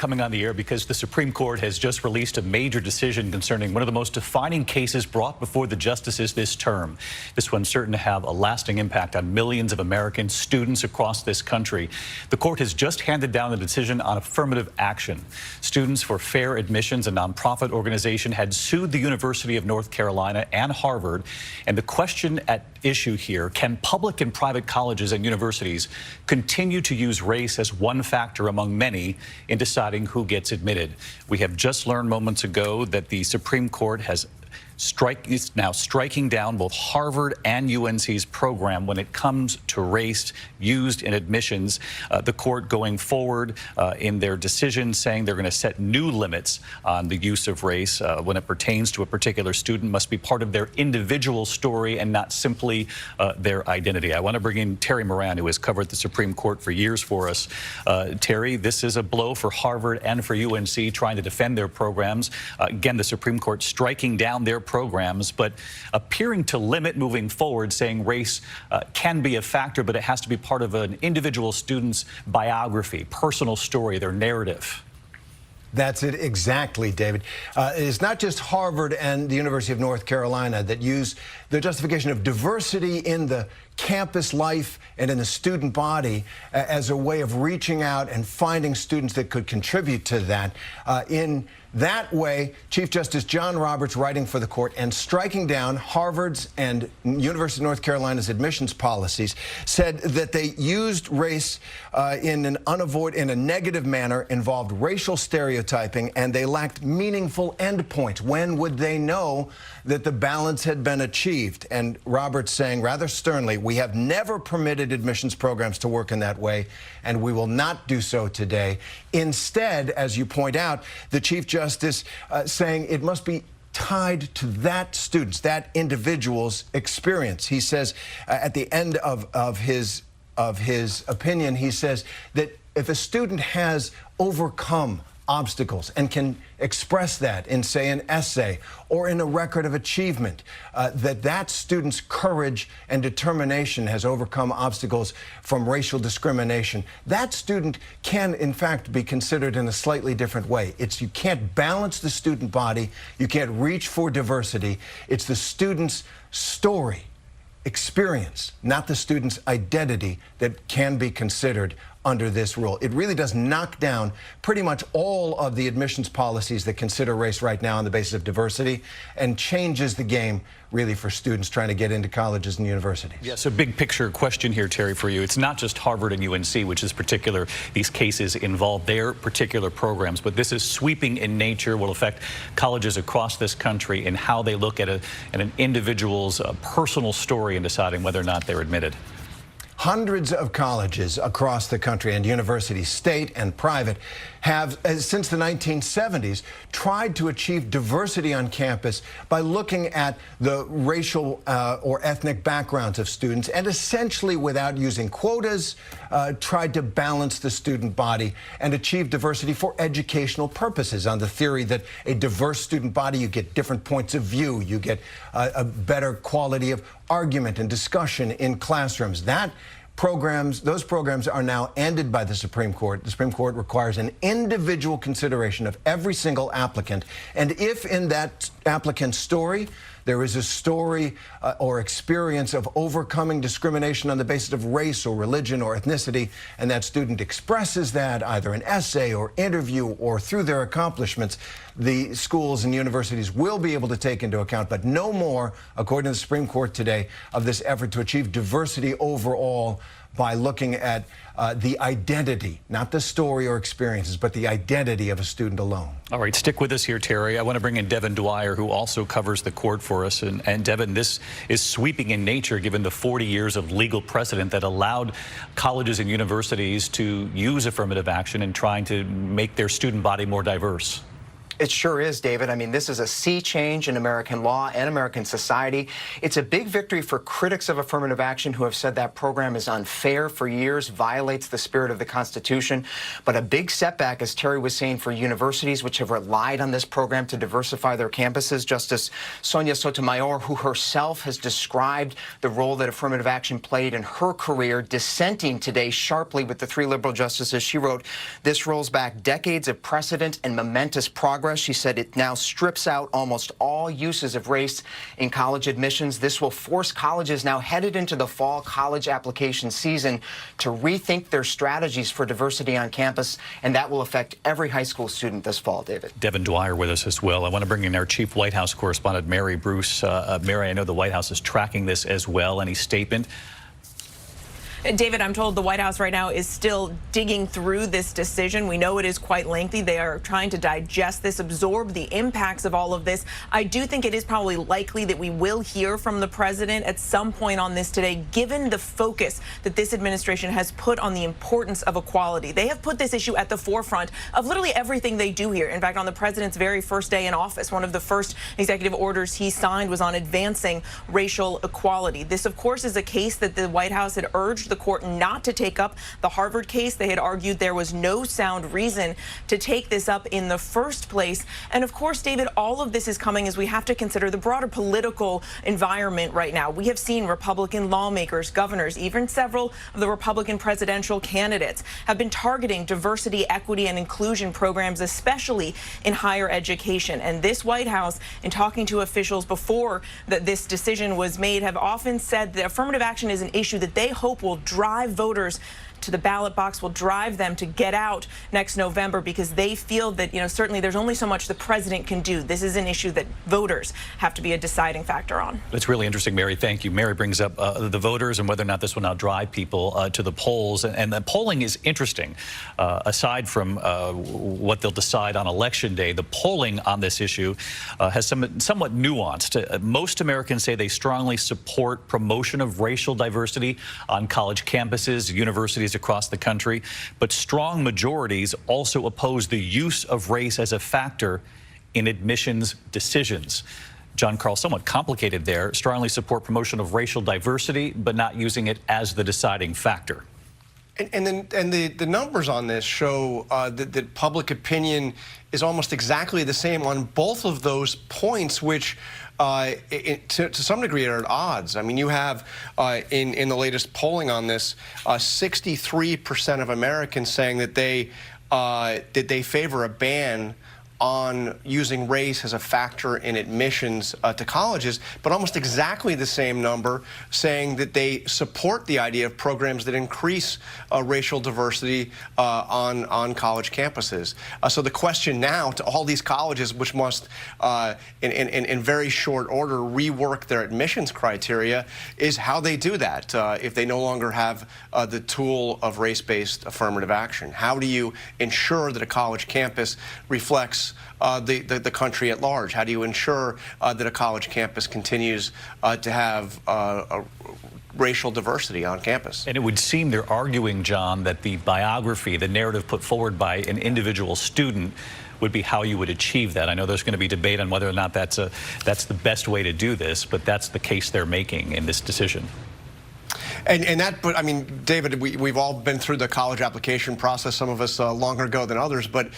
coming on the air because the Supreme Court has just released a major decision concerning one of the most defining cases brought before the justices this term. This one's certain to have a lasting impact on millions of American students across this country. The court has just handed down a decision on affirmative action. Students for Fair Admissions, a nonprofit organization, had sued the University of North Carolina and Harvard. And the question at issue here, can public and private colleges and universities continue to use race as one factor among many in deciding who gets admitted? We have just learned moments ago that the Supreme Court is now striking down both Harvard and UNC's program when it comes to race used in admissions. The court going forward in their decision saying they're going to set new limits on the use of race when it pertains to a particular student must be part of their individual story and not simply their identity. I want to bring in Terry Moran, who has covered the Supreme Court for years for us. Terry, this is a blow for Harvard and for UNC trying to defend their programs. Again, the Supreme Court striking down their programs, but appearing to limit moving forward, saying race can be a factor, but it has to be part of an individual student's biography, personal story, their narrative. That's it exactly, David. It's not just Harvard and the University of North Carolina that use the justification of diversity in the campus life and in the student body as a way of reaching out and finding students that could contribute to that. In that way, Chief Justice John Roberts, writing for the court and striking down Harvard's and University of North Carolina's admissions policies, said that they used race in a negative manner, involved racial stereotyping, and they lacked meaningful endpoints. When would they know that the balance had been achieved? And Roberts saying rather sternly, we have never permitted admissions programs to work in that way, and we will not do so today. Instead, as you point out, the Chief Justice saying it must be tied to that student's, that individual's experience. He says at the end of his opinion, he says that if a student has overcome obstacles and can express that in, say, an essay or in a record of achievement, that student's courage and determination has overcome obstacles from racial discrimination. That student can, in fact, be considered in a slightly different way. You can't balance the student body. You can't reach for diversity. It's the student's story, experience, not the student's identity, that can be considered under this rule. It really does knock down pretty much all of the admissions policies that consider race right now on the basis of diversity and changes the game really for students trying to get into colleges and universities. Yes, a big picture question here, Terry, for you. It's not just Harvard and UNC, which is particular. These cases involve their particular programs, but this is sweeping in nature, will affect colleges across this country in how they look at an individual's personal story in deciding whether or not they're admitted. Hundreds of colleges across the country and universities, state and private, have, since the 1970s, tried to achieve diversity on campus by looking at the racial or ethnic backgrounds of students and essentially, without using quotas, tried to balance the student body and achieve diversity for educational purposes on the theory that a diverse student body, you get different points of view, you get a better quality of argument and discussion in classrooms. Those programs are now ended by the Supreme Court. The Supreme Court requires an individual consideration of every single applicant. And if in that applicant's story there is a story or experience of overcoming discrimination on the basis of race or religion or ethnicity, and that student expresses that either in essay or interview or through their accomplishments, the schools and universities will be able to take into account, but no more, according to the Supreme Court today, of this effort to achieve diversity overall by looking at the identity, not the story or experiences, but the identity of a student alone. All right, stick with us here, Terry. I want to bring in Devin Dwyer, who also covers the court for us. And Devin, this is sweeping in nature, given the 40 years of legal precedent that allowed colleges and universities to use affirmative action in trying to make their student body more diverse. It sure is, David. I mean, this is a sea change in American law and American society. It's a big victory for critics of affirmative action who have said that program is unfair for years, violates the spirit of the Constitution. But a big setback, as Terry was saying, for universities which have relied on this program to diversify their campuses. Justice Sonia Sotomayor, who herself has described the role that affirmative action played in her career, dissenting today sharply with the three liberal justices. She wrote, "This rolls back decades of precedent and momentous progress." She said it now strips out almost all uses of race in college admissions. This will force colleges now headed into the fall college application season to rethink their strategies for diversity on campus, and that will affect every high school student this fall, David. Devin Dwyer with us as well. I want to bring in our chief White House correspondent, Mary Bruce. Mary, I know the White House is tracking this as well. Any statement? David, I'm told the White House right now is still digging through this decision. We know it is quite lengthy. They are trying to digest this, absorb the impacts of all of this. I do think it is probably likely that we will hear from the president at some point on this today, given the focus that this administration has put on the importance of equality. They have put this issue at the forefront of literally everything they do here. In fact, on the president's very first day in office, one of the first executive orders he signed was on advancing racial equality. This, of course, is a case that the White House had urged the court not to take up. The Harvard case, they had argued there was no sound reason to take this up in the first place. And of course, David, all of this is coming as we have to consider the broader political environment right now. We have seen Republican lawmakers, governors, even several of the Republican presidential candidates have been targeting diversity, equity, and inclusion programs, especially in higher education. And this White House, in talking to officials before this decision was made, have often said that affirmative action is an issue that they hope will drive voters to the ballot box, will drive them to get out next November, because they feel that, certainly there's only so much the president can do. This is an issue that voters have to be a deciding factor on. That's really interesting, Mary. Thank you. Mary brings up the voters and whether or not this will now drive people to the polls. And the polling is interesting. Aside from what they'll decide on Election Day, the polling on this issue has somewhat nuanced. Most Americans say they strongly support promotion of racial diversity on college campuses, universities across the country, but strong majorities also oppose the use of race as a factor in admissions decisions. John Carl, somewhat complicated there. Strongly support promotion of racial diversity, but not using it as the deciding factor. And the numbers on this show that public opinion is almost exactly the same on both of those points, which to some degree are at odds. I mean, you have in the latest polling on this, 63% of Americans saying that they favor a ban on using race as a factor in admissions to colleges, but almost exactly the same number saying that they support the idea of programs that increase racial diversity on college campuses. So the question now to all these colleges, which must, in very short order, rework their admissions criteria, is how they do that if they no longer have the tool of race-based affirmative action. How do you ensure that a college campus reflects the country at large? How do you ensure that a college campus continues to have racial diversity on campus? And it would seem they're arguing, John, that the biography, the narrative put forward by an individual student would be how you would achieve that. I know there's going to be debate on whether or not that's the best way to do this, but that's the case they're making in this decision. But I mean, David, we've all been through the college application process, some of us longer ago than others, but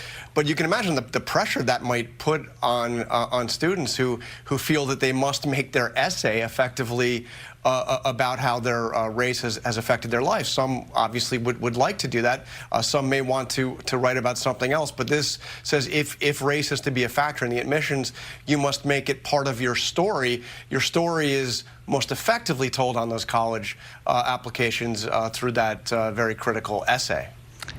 you can imagine the pressure that might put on students who feel that they must make their essay effectively about how their race has affected their life. Some obviously would like to do that. Some may want to write about something else. But this says if race is to be a factor in the admissions, you must make it part of your story. Your story is most effectively told on those college applications through that very critical essay.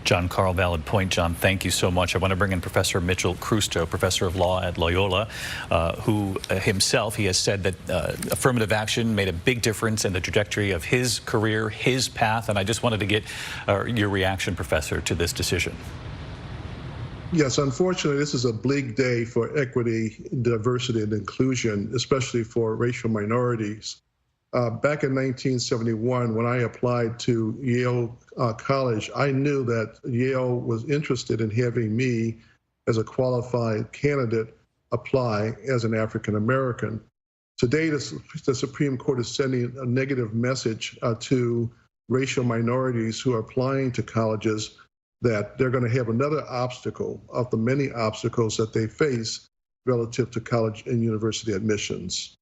John Carl, valid point, John. Thank you so much. I want to bring in Professor Mitchell Krusto, professor of law at Loyola, who himself, he has said that affirmative action made a big difference in the trajectory of his career, his path. And I just wanted to get your reaction, Professor, to this decision. Yes, unfortunately, this is a bleak day for equity, diversity, and inclusion, especially for racial minorities. Back in 1971, when I applied to Yale College, I knew that Yale was interested in having me as a qualified candidate apply as an African American. Today, the Supreme Court is sending a negative message to racial minorities who are applying to colleges that they're going to have another obstacle of the many obstacles that they face relative to college and university admissions.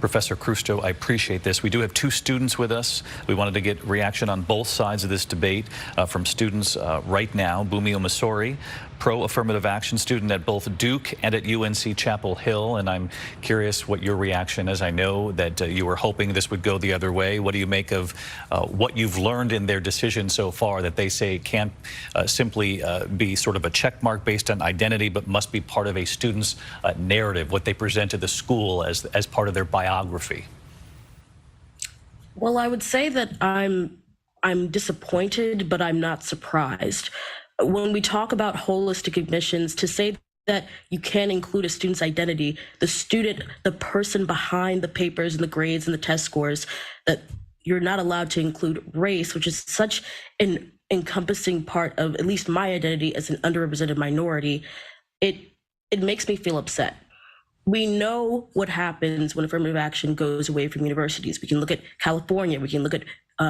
Professor Krusto, I appreciate this. We do have two students with us. We wanted to get reaction on both sides of this debate from students right now. Bumi Omisori, pro-affirmative action student at both Duke and at UNC Chapel Hill. And I'm curious what your reaction is. I know that you were hoping this would go the other way. What do you make of what you've learned in their decision so far, that they say can't simply be sort of a check mark based on identity, but must be part of a student's narrative, what they present to the school as part of their biography? Well, I would say that I'm disappointed, but I'm not surprised. When we talk about holistic admissions, to say that you can include a student's identity, the student, the person behind the papers and the grades and the test scores, that you're not allowed to include race, which is such an encompassing part of at least my identity as an underrepresented minority, it makes me feel upset. We know what happens when affirmative action goes away from universities. We can look at California, we can look at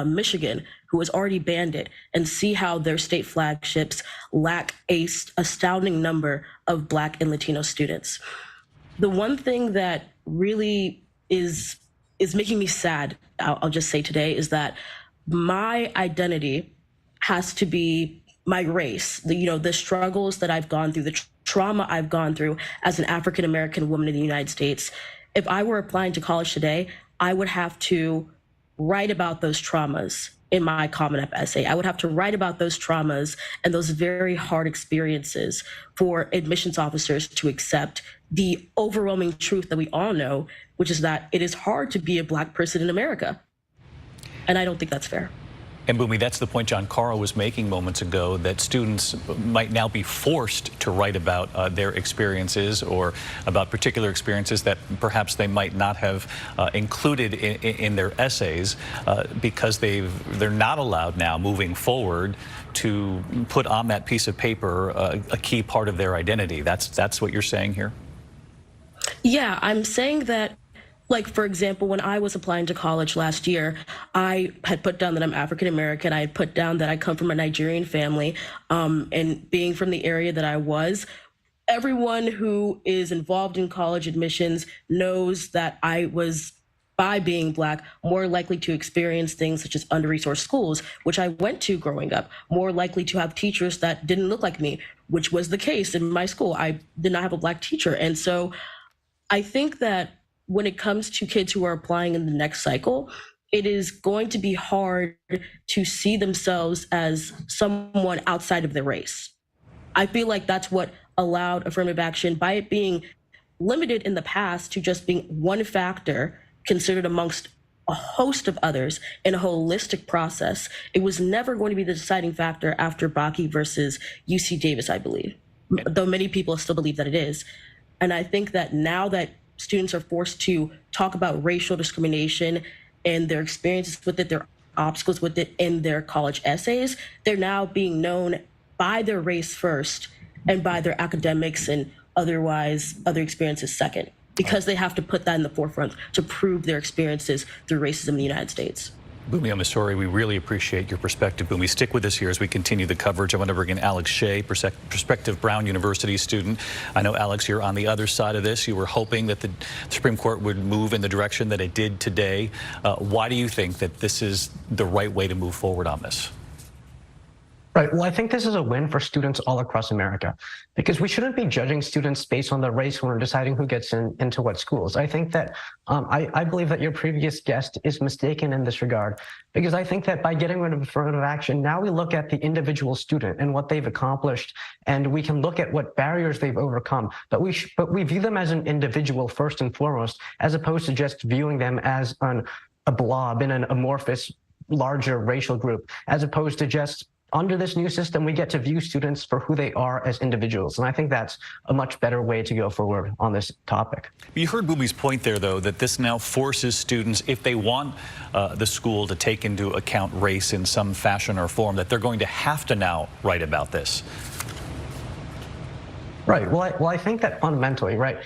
Michigan, who has already banned it, and see how their state flagships lack a astounding number of Black and Latino students. The one thing that really is making me sad, I'll just say today, is that my identity has to be my race, the struggles that I've gone through, the trauma I've gone through as an African American woman in the United States. If I were applying to college today, I would have to write about those traumas in my Common App essay. I would have to write about those traumas and those very hard experiences for admissions officers to accept the overwhelming truth that we all know, which is that it is hard to be a Black person in America. And I don't think that's fair. And Bumi, that's the point John Caro was making moments ago, that students might now be forced to write about their experiences, or about particular experiences that perhaps they might not have included in their essays, because they're not allowed now moving forward to put on that piece of paper a key part of their identity. That's what you're saying here? Yeah, I'm saying that, like, for example, when I was applying to college last year, I had put down that I'm African American. I had put down that I come from a Nigerian family. And being from the area that I was, everyone who is involved in college admissions knows that I was, by being Black, more likely to experience things such as under-resourced schools, which I went to growing up, more likely to have teachers that didn't look like me, which was the case in my school. I did not have a Black teacher. And so I think that when it comes to kids who are applying in the next cycle, it is going to be hard to see themselves as someone outside of their race. I feel like that's what allowed affirmative action, by it being limited in the past to just being one factor considered amongst a host of others in a holistic process. It was never going to be the deciding factor after Bakke versus UC Davis, I believe, though many people still believe that it is. And I think that now that students are forced to talk about racial discrimination and their experiences with it, their obstacles with it in their college essays, they're now being known by their race first and by their academics and otherwise other experiences second, because they have to put that in the forefront to prove their experiences through racism in the United States. Bumi Omisori, we really appreciate your perspective. Bumi, stick with us here as we continue the coverage. I want to bring in Alex Shea, prospective Brown University student. I know, Alex, you're on the other side of this. You were hoping that the Supreme Court would move in the direction that it did today. Why do you think that this is the right way to move forward on this? Right. Well, I think this is a win for students all across America, because we shouldn't be judging students based on their race when we're deciding who gets into what schools. I think that I believe that your previous guest is mistaken in this regard, because I think that by getting rid of affirmative action, now we look at the individual student and what they've accomplished, and we can look at what barriers they've overcome. But we view them as an individual first and foremost, as opposed to just viewing them as a blob in an amorphous, larger racial group, as opposed to just, under this new system, we get to view students for who they are as individuals. And I think that's a much better way to go forward on this topic. You heard Bumi's point there, though, that this now forces students, if they want the school to take into account race in some fashion or form, that they're going to have to now write about this. Right. Well, I think that fundamentally, right,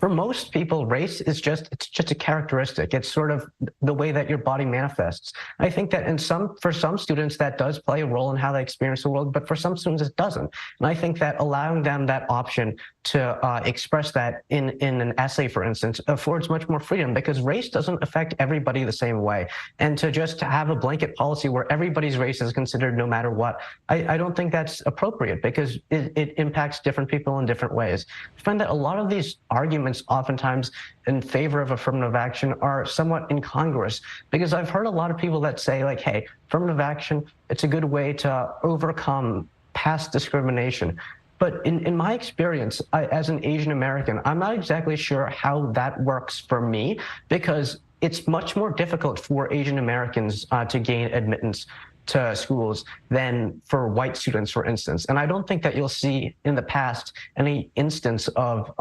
for most people, race is just a characteristic. It's sort of the way that your body manifests. I think that for some students that does play a role in how they experience the world, but for some students it doesn't. And I think that allowing them that option to express that in an essay, for instance, affords much more freedom, because race doesn't affect everybody the same way. And to just have a blanket policy where everybody's race is considered no matter what, I don't think that's appropriate, because it impacts different people in different ways. I find that a lot of these arguments oftentimes in favor of affirmative action are somewhat incongruous, because I've heard a lot of people that say, like, hey, affirmative action, it's a good way to overcome past discrimination. But in my experience, as an Asian American, I'm not exactly sure how that works for me, because it's much more difficult for Asian Americans to gain admittance to schools than for white students, for instance. And I don't think that you'll see in the past any instance of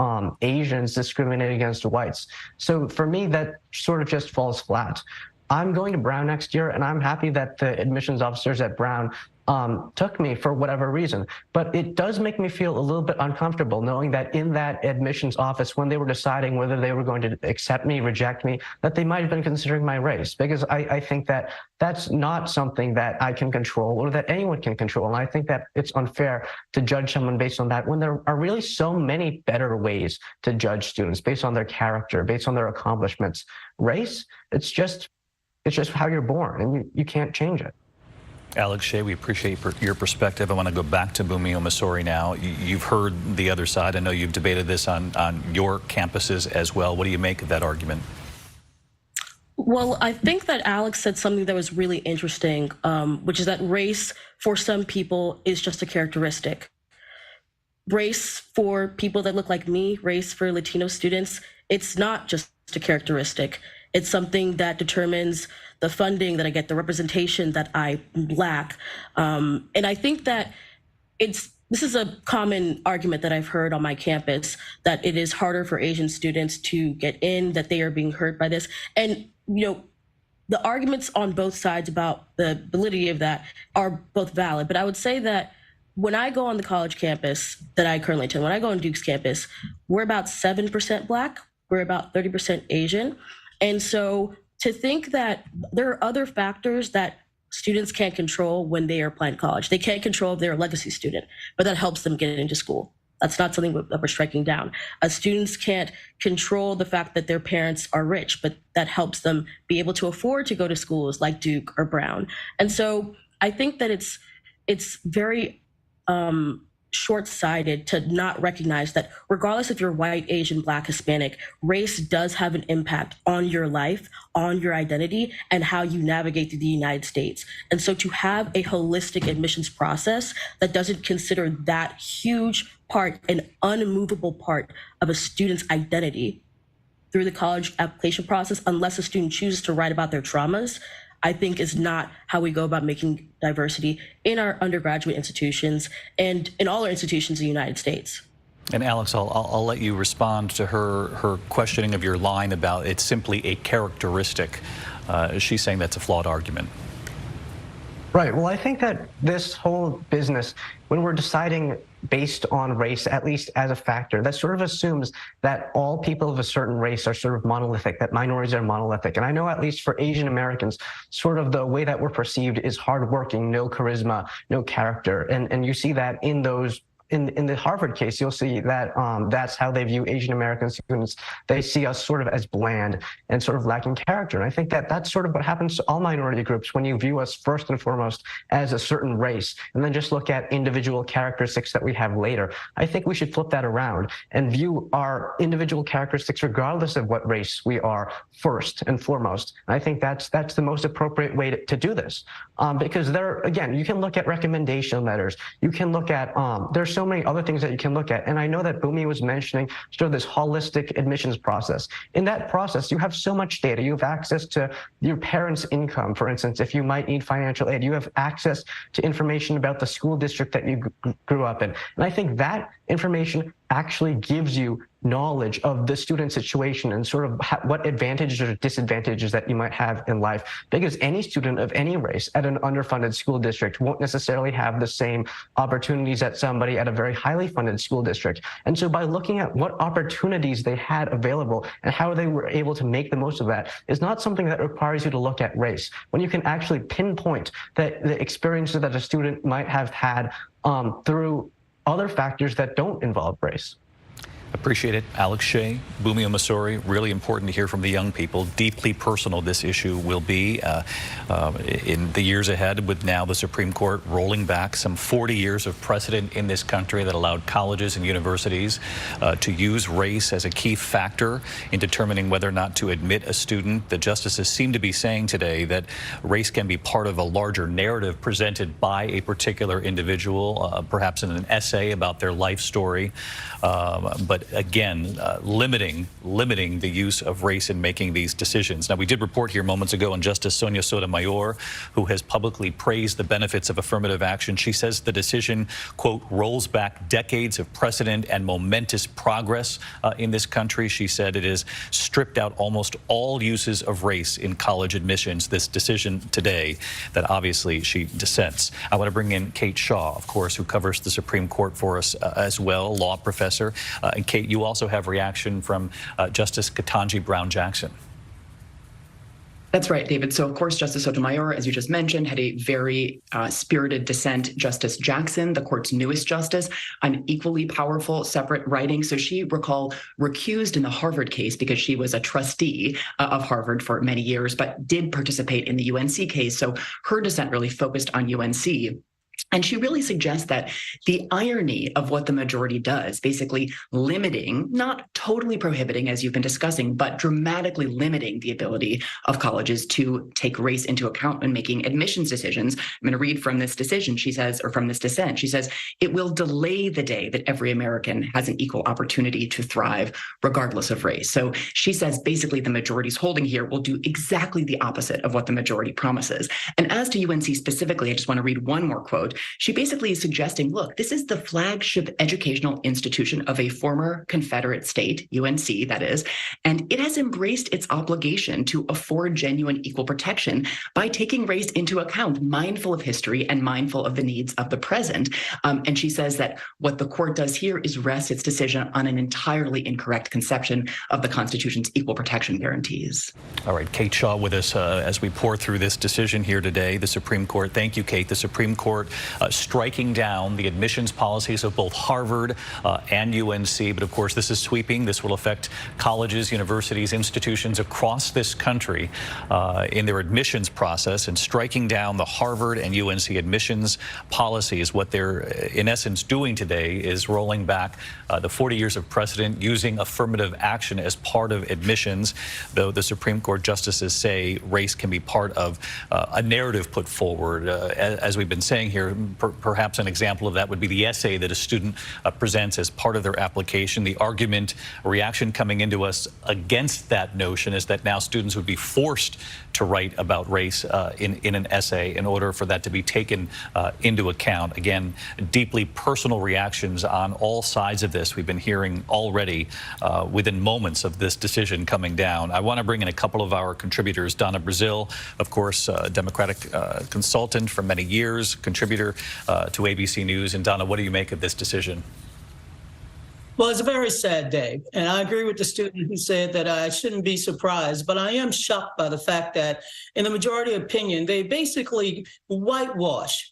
Asians discriminating against whites. So for me, that sort of just falls flat. I'm going to Brown next year, and I'm happy that the admissions officers at Brown took me for whatever reason. But it does make me feel a little bit uncomfortable knowing that in that admissions office, when they were deciding whether they were going to accept me, reject me, that they might have been considering my race, because I think that that's not something that I can control or that anyone can control. And I think that it's unfair to judge someone based on that when there are really so many better ways to judge students based on their character, based on their accomplishments. Race, it's just how you're born, and you can't change it. Alex Shea, we appreciate your perspective. I want to go back to Bumio, Missouri now. You've heard the other side. I know you've debated this on your campuses as well. What do you make of that argument? Well, I think that Alex said something that was really interesting, which is that race for some people is just a characteristic. Race for people that look like me, race for Latino students, it's not just a characteristic. It's something that determines the funding that I get, the representation that I lack. And I think that this is a common argument that I've heard on my campus, that it is harder for Asian students to get in, that they are being hurt by this. And, you know, the arguments on both sides about the validity of that are both valid. But I would say that when I go on the college campus that I currently attend, when I go on Duke's campus, we're about 7% Black, we're about 30% Asian. And so to think that there are other factors that students can't control when they are applying to college. They can't control if they're a legacy student, but that helps them get into school. That's not something that we're striking down. Students can't control the fact that their parents are rich, but that helps them be able to afford to go to schools like Duke or Brown. And so I think that it's very short-sighted to not recognize that regardless if you're white, Asian, Black, Hispanic, race does have an impact on your life, on your identity, and how you navigate through the United States. And so to have a holistic admissions process that doesn't consider that huge part, an unmovable part of a student's identity through the college application process, unless a student chooses to write about their traumas, I think is not how we go about making diversity in our undergraduate institutions and in all our institutions in the United States. And Alex, I'll let you respond to her questioning of your line about it's simply a characteristic. She's saying that's a flawed argument. Right. Well, I think that this whole business, when we're deciding based on race, at least as a factor, that sort of assumes that all people of a certain race are sort of monolithic, that minorities are monolithic. And I know at least for Asian Americans, sort of the way that we're perceived is hardworking, no charisma, no character. And you see that in those in the Harvard case, you'll see that that's how they view Asian American students. They see us sort of as bland and sort of lacking character. And I think that that's sort of what happens to all minority groups when you view us first and foremost as a certain race, and then just look at individual characteristics that we have later. I think we should flip that around and view our individual characteristics regardless of what race we are first and foremost. And I think that's the most appropriate way to do this, because there, again, you can look at recommendation letters. You can look at, there's so many other things that you can look at. And I know that Bumi was mentioning sort of this holistic admissions process. In that process, you have so much data. You have access to your parents' income, for instance, if you might need financial aid. You have access to information about the school district that you grew up in. And I think that information actually gives you knowledge of the student situation and sort of what advantages or disadvantages that you might have in life, because any student of any race at an underfunded school district won't necessarily have the same opportunities that somebody at a very highly funded school district. And so by looking at what opportunities they had available and how they were able to make the most of that is not something that requires you to look at race. When you can actually pinpoint that the experiences that a student might have had through other factors that don't involve race. Appreciate it. Alex Shea, Bumio Masori, really important to hear from the young people. Deeply personal this issue will be in the years ahead, with now the Supreme Court rolling back some 40 years of precedent in this country that allowed colleges and universities to use race as a key factor in determining whether or not to admit a student. The justices seem to be saying today that race can be part of a larger narrative presented by a particular individual, perhaps in an essay about their life story. But again, limiting the use of race in making these decisions. Now, we did report here moments ago on Justice Sonia Sotomayor, who has publicly praised the benefits of affirmative action. She says the decision, quote, rolls back decades of precedent and momentous progress in this country. She said it has stripped out almost all uses of race in college admissions, this decision today, that obviously she dissents. I want to bring in Kate Shaw, of course, who covers the Supreme Court for us as well, law professor. And Kate, you also have reaction from Justice Ketanji Brown Jackson. That's right, David. So, of course, Justice Sotomayor, as you just mentioned, had a very spirited dissent. Justice Jackson, the court's newest justice, an equally powerful separate writing. So she, recall, recused in the Harvard case because she was a trustee of Harvard for many years, but did participate in the UNC case. So her dissent really focused on UNC. And she really suggests that the irony of what the majority does, basically limiting, not totally prohibiting, as you've been discussing, but dramatically limiting the ability of colleges to take race into account when making admissions decisions. I'm going to read from this decision, she says, or from this dissent. She says, it will delay the day that every American has an equal opportunity to thrive regardless of race. So she says, basically, the majority's holding here will do exactly the opposite of what the majority promises. And as to UNC specifically, I just want to read one more quote. She basically is suggesting, look, this is the flagship educational institution of a former Confederate state, UNC, that is, and it has embraced its obligation to afford genuine equal protection by taking race into account, mindful of history and mindful of the needs of the present. And she says that what the court does here is rest its decision on an entirely incorrect conception of the Constitution's equal protection guarantees. All right, Kate Shaw with us as we pour through this decision here today. The Supreme Court, thank you, Kate. The Supreme Court striking down the admissions policies of both Harvard and UNC. But of course, this is sweeping. This will affect colleges, universities, institutions across this country in their admissions process. And striking down the Harvard and UNC admissions policy is what they're, in essence, doing today, is rolling back the 40 years of precedent using affirmative action as part of admissions, though the Supreme Court justices say race can be part of a narrative put forward. As we've been saying here, perhaps an example of that would be the essay that a student presents as part of their application. The argument, reaction coming into us against that notion is that now students would be forced to write about race in an essay in order for that to be taken into account. Again, deeply personal reactions on all sides of this. We've been hearing already within moments of this decision coming down. I want to bring in a couple of our contributors. Donna Brazil, of course, Democratic consultant for many years, contributor to ABC News. And Donna, what do you make of this decision? Well, it's a very sad day, and I agree with the student who said that I shouldn't be surprised, but I am shocked by the fact that in the majority opinion, they basically whitewash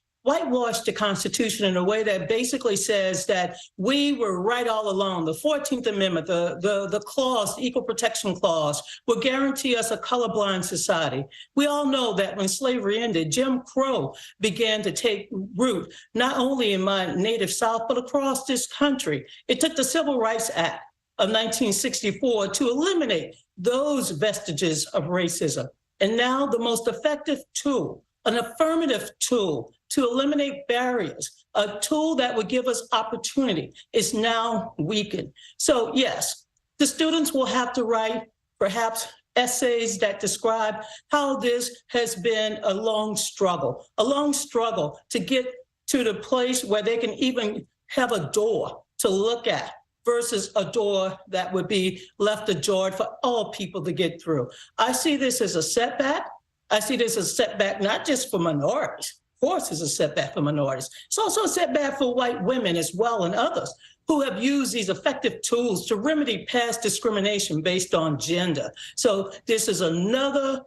the Constitution in a way that basically says that we were right all along. The 14th Amendment, the clause, the Equal Protection Clause, would guarantee us a colorblind society. We all know that when slavery ended, Jim Crow began to take root, not only in my native South, but across this country. It took the Civil Rights Act of 1964 to eliminate those vestiges of racism. And now the most effective tool, an affirmative tool to eliminate barriers, a tool that would give us opportunity, is now weakened. So yes, the students will have to write perhaps essays that describe how this has been a long struggle to get to the place where they can even have a door to look at versus a door that would be left ajar for all people to get through. I see this as a setback. I see this as a setback not just for minorities. Of course, it's a setback for minorities. It's also a setback for white women as well and others who have used these effective tools to remedy past discrimination based on gender. So this is another,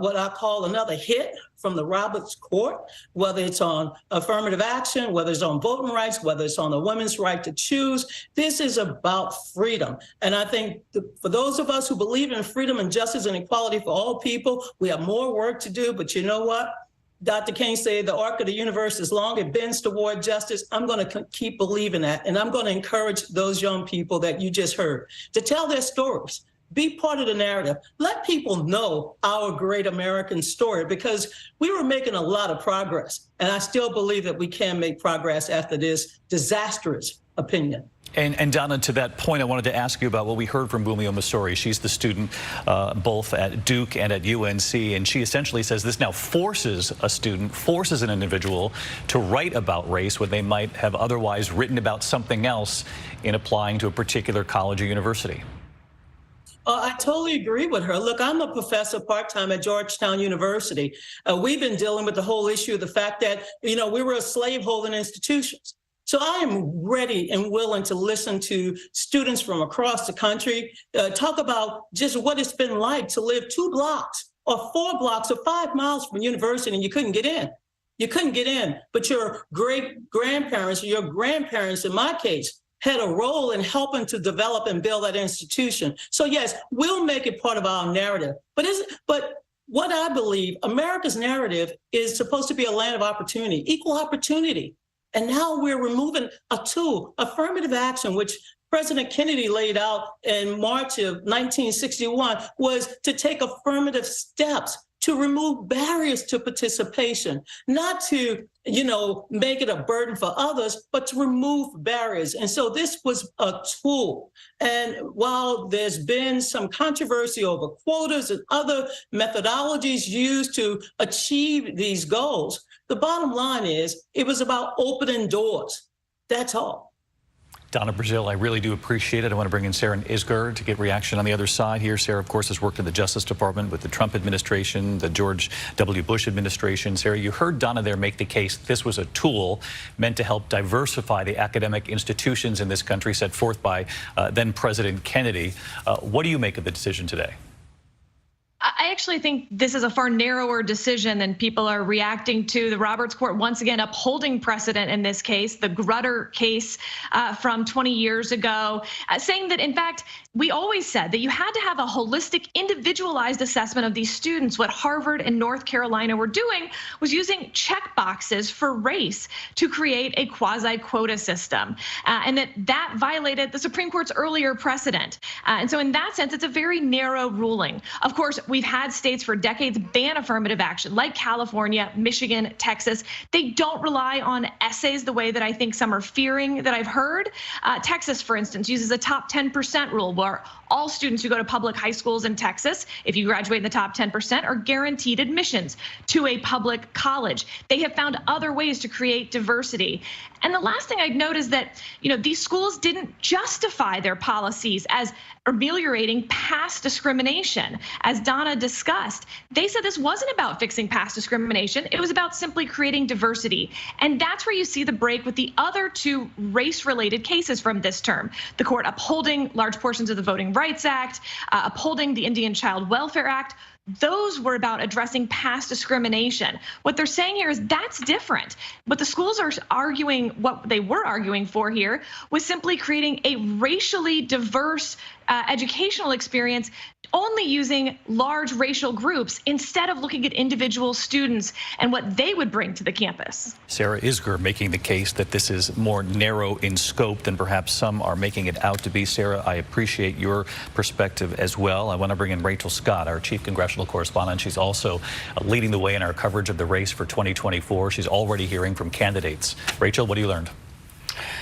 what I call another hit from the Roberts Court, whether it's on affirmative action, whether it's on voting rights, whether it's on the women's right to choose. This is about freedom. And I think for those of us who believe in freedom and justice and equality for all people, we have more work to do. But you know what? Dr. King said the arc of the universe is long, it bends toward justice. I'm going to keep believing that. And I'm going to encourage those young people that you just heard to tell their stories. Be part of the narrative. Let people know our great American story, because we were making a lot of progress. And I still believe that we can make progress after this disastrous opinion. And Donna, to that point, I wanted to ask you about what we heard from Bumio Masori. She's the student both at Duke and at UNC, and she essentially says this now forces a student, forces an individual to write about race when they might have otherwise written about something else in applying to a particular college or university. I totally agree with her. Look, I'm a professor part-time at Georgetown University. We've been dealing with the whole issue of the fact that, we were a slaveholding institution. So I am ready and willing to listen to students from across the country talk about just what it's been like to live 2 blocks or 4 blocks or 5 miles from university and you couldn't get in. You couldn't get in, but your great-grandparents or your grandparents, in my case, had a role in helping to develop and build that institution. So yes, we'll make it part of our narrative. But what I believe, America's narrative is supposed to be a land of opportunity, equal opportunity. And now we're removing a tool, affirmative action, which President Kennedy laid out in March of 1961, was to take affirmative steps to remove barriers to participation, not to, make it a burden for others, but to remove barriers. And so this was a tool. And while there's been some controversy over quotas and other methodologies used to achieve these goals, the bottom line is it was about opening doors. That's all. Donna Brazil, I really do appreciate it. I want to bring in Sarah Isgur to get reaction on the other side here. Sarah, of course, has worked in the Justice Department with the Trump administration, the George W. Bush administration. Sarah, you heard Donna there make the case this was a tool meant to help diversify the academic institutions in this country set forth by then President Kennedy. What do you make of the decision today? I actually think this is a far narrower decision than people are reacting to. The Roberts Court once again upholding precedent in this case, the Grutter case from 20 years ago, saying that, in fact, we always said that you had to have a holistic, individualized assessment of these students. What Harvard and North Carolina were doing was using check boxes for race to create a quasi-quota system, and that violated the Supreme Court's earlier precedent. And so in that sense, it's a very narrow ruling. Of course, we've had states for decades ban affirmative action, like California, Michigan, Texas. They don't rely on essays the way that I think some are fearing that I've heard. Texas, for instance, uses a top 10% rule where all students who go to public high schools in Texas, if you graduate in the top 10%, are guaranteed admissions to a public college. They have found other ways to create diversity. And the last thing I'd note is that, these schools didn't justify their policies as ameliorating past discrimination. As Donna discussed, they said this wasn't about fixing past discrimination. It was about simply creating diversity. And that's where you see the break with the other 2 race-related cases from this term. The court upholding large portions of the Voting Rights Act, upholding the Indian Child Welfare Act. Those were about addressing past discrimination. What they're saying here is that's different. What the schools are arguing, what they were arguing for here, was simply creating a racially diverse educational experience, only using large racial groups instead of looking at individual students and what they would bring to the campus. Sarah Isgur making the case that this is more narrow in scope than perhaps some are making it out to be. Sarah, I appreciate your perspective as well. I want to bring in Rachel Scott, our chief congressional correspondent. She's also leading the way in our coverage of the race for 2024. She's already hearing from candidates. Rachel, what have you learned?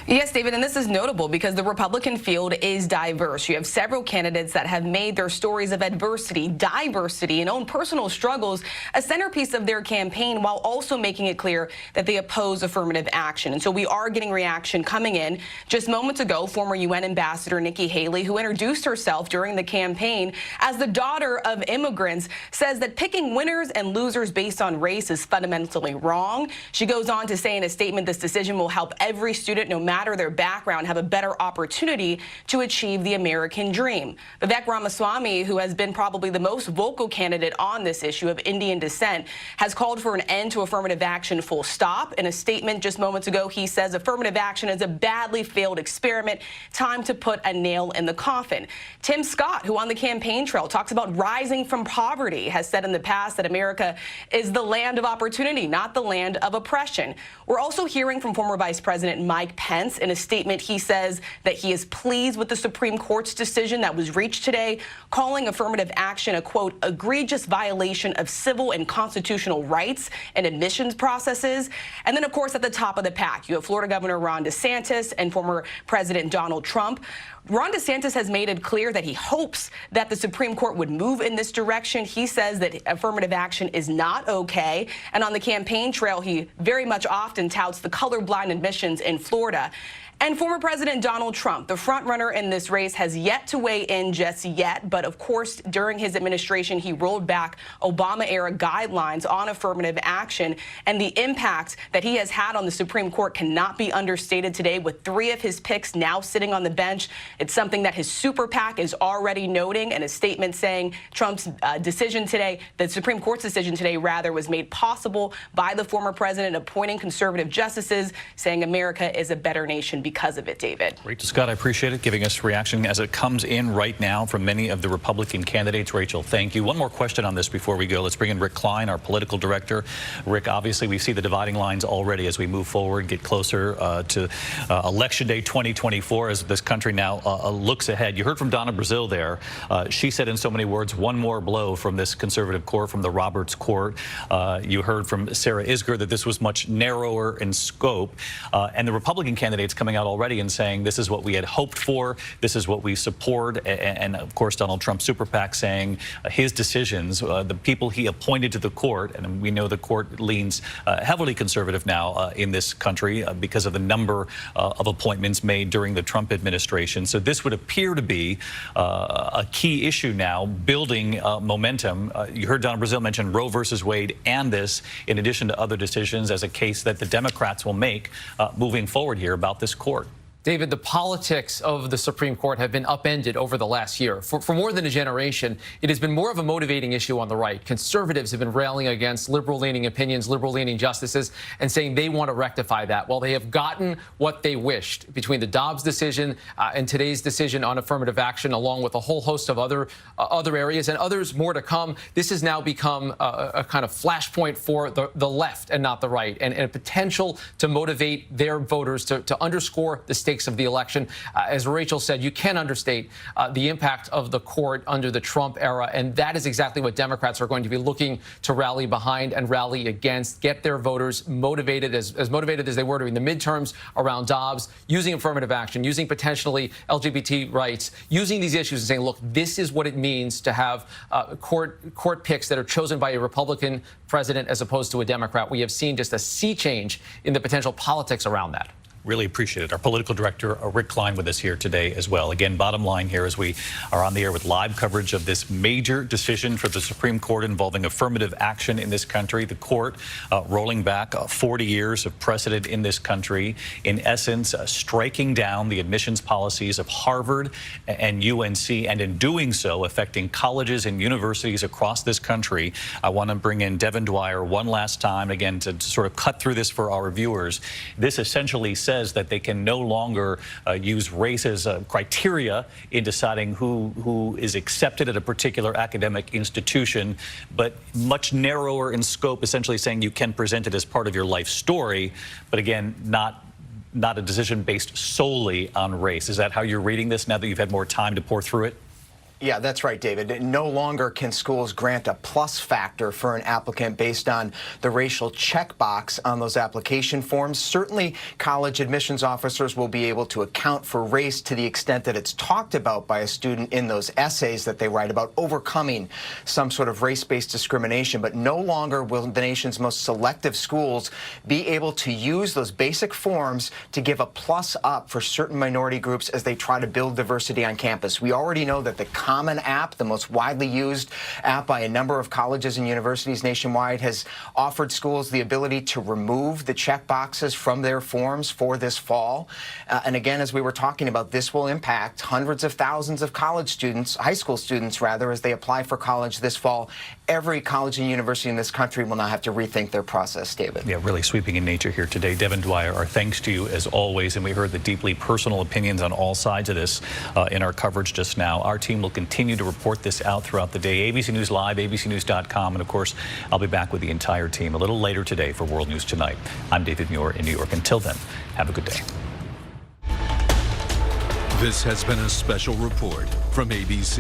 Yes, David, and this is notable because the Republican field is diverse. You have several candidates that have made their stories of adversity, diversity, and own personal struggles a centerpiece of their campaign, while also making it clear that they oppose affirmative action. And so we are getting reaction coming in. Just moments ago, former UN Ambassador Nikki Haley, who introduced herself during the campaign as the daughter of immigrants, says that picking winners and losers based on race is fundamentally wrong. She goes on to say in a statement, this decision will help every student, no matter their background, have a better opportunity to achieve the American dream. Vivek Ramaswamy, who has been probably the most vocal candidate on this issue of Indian descent, has called for an end to affirmative action, full stop. In a statement just moments ago, he says affirmative action is a badly failed experiment. Time to put a nail in the coffin. Tim Scott, who on the campaign trail talks about rising from poverty, has said in the past that America is the land of opportunity, not the land of oppression. We're also hearing from former Vice President Mike Pence. In a statement, he says that he is pleased with the Supreme Court's decision that was reached today, calling affirmative action a, quote, egregious violation of civil and constitutional rights and admissions processes. And then, of course, at the top of the pack, you have Florida Governor Ron DeSantis and former President Donald Trump. Ron DeSantis has made it clear that he hopes that the Supreme Court would move in this direction. He says that affirmative action is not okay. And on the campaign trail, he very much often touts the colorblind admissions in Florida. And former President Donald Trump, the frontrunner in this race, has yet to weigh in just yet. But of course, during his administration, he rolled back Obama-era guidelines on affirmative action. And the impact that he has had on the Supreme Court cannot be understated today, with 3 of his picks now sitting on the bench. It's something that his super PAC is already noting in a statement saying Trump's decision today, the Supreme Court's decision today, rather, was made possible by the former president appointing conservative justices, saying America is a better nation because of it, David. Rachel Scott, I appreciate it, giving us reaction as it comes in right now from many of the Republican candidates. Rachel, thank you. One more question on this before we go. Let's bring in Rick Klein, our political director. Rick, obviously we see the dividing lines already as we move forward, get closer to Election Day 2024 as this country now looks ahead. You heard from Donna Brazile there. She said in so many words, one more blow from this conservative court, from the Roberts Court. You heard from Sarah Isgur that this was much narrower in scope. And the Republican candidates coming out already and saying this is what we had hoped for, this is what we support, and of course Donald Trump's super PAC saying his decisions, the people he appointed to the court, and we know the court leans heavily conservative now in this country because of the number of appointments made during the Trump administration. So this would appear to be a key issue now, building momentum. You heard Donna Brazile mention Roe versus Wade and this, in addition to other decisions, as a case that the Democrats will make moving forward here about this court. David, the politics of the Supreme Court have been upended over the last year. For more than a generation, it has been more of a motivating issue on the right. Conservatives have been railing against liberal-leaning opinions, liberal-leaning justices, and saying they want to rectify that. Well, they have gotten what they wished between the Dobbs decision and today's decision on affirmative action, along with a whole host of other areas and others more to come. This has now become a kind of flashpoint for the left and not the right, and a potential to motivate their voters to underscore the stakes of the election. As Rachel said, you can't understate the impact of the court under the Trump era, and that is exactly what Democrats are going to be looking to rally behind and rally against, get their voters motivated, as motivated as they were during the midterms around Dobbs, using affirmative action, using potentially LGBT rights, using these issues and saying, look, this is what it means to have court picks that are chosen by a Republican president as opposed to a Democrat. We have seen just a sea change in the potential politics around that. Really appreciate it. Our political director, Rick Klein, with us here today as well. Again, bottom line here as we are on the air with live coverage of this major decision for the Supreme Court involving affirmative action in this country. The court rolling back 40 years of precedent in this country, in essence, striking down the admissions policies of Harvard and UNC, and in doing so, affecting colleges and universities across this country. I want to bring in Devin Dwyer one last time, again, to sort of cut through this for our viewers. This essentially says that they can no longer use race as a criteria in deciding who is accepted at a particular academic institution, but much narrower in scope, essentially saying you can present it as part of your life story, but again, not a decision based solely on race. Is that how you're reading this now that you've had more time to pour through it? Yeah, that's right, David. No longer can schools grant a plus factor for an applicant based on the racial checkbox on those application forms. Certainly, college admissions officers will be able to account for race to the extent that it's talked about by a student in those essays that they write about overcoming some sort of race-based discrimination. But no longer will the nation's most selective schools be able to use those basic forms to give a plus up for certain minority groups as they try to build diversity on campus. We already know that the Common App, the most widely used app by a number of colleges and universities nationwide, has offered schools the ability to remove the check boxes from their forms for this fall. And again, as we were talking about, this will impact hundreds of thousands of college students, high school students rather, as they apply for college this fall. Every college and university in this country will now have to rethink their process, David. Yeah, really sweeping in nature here today. Devin Dwyer, our thanks to you as always. And we heard the deeply personal opinions on all sides of this in our coverage just now. Our team will continue to report this out throughout the day. ABC News Live, abcnews.com, and of course, I'll be back with the entire team a little later today for World News Tonight. I'm David Muir in New York. Until then, have a good day. This has been a special report from ABC.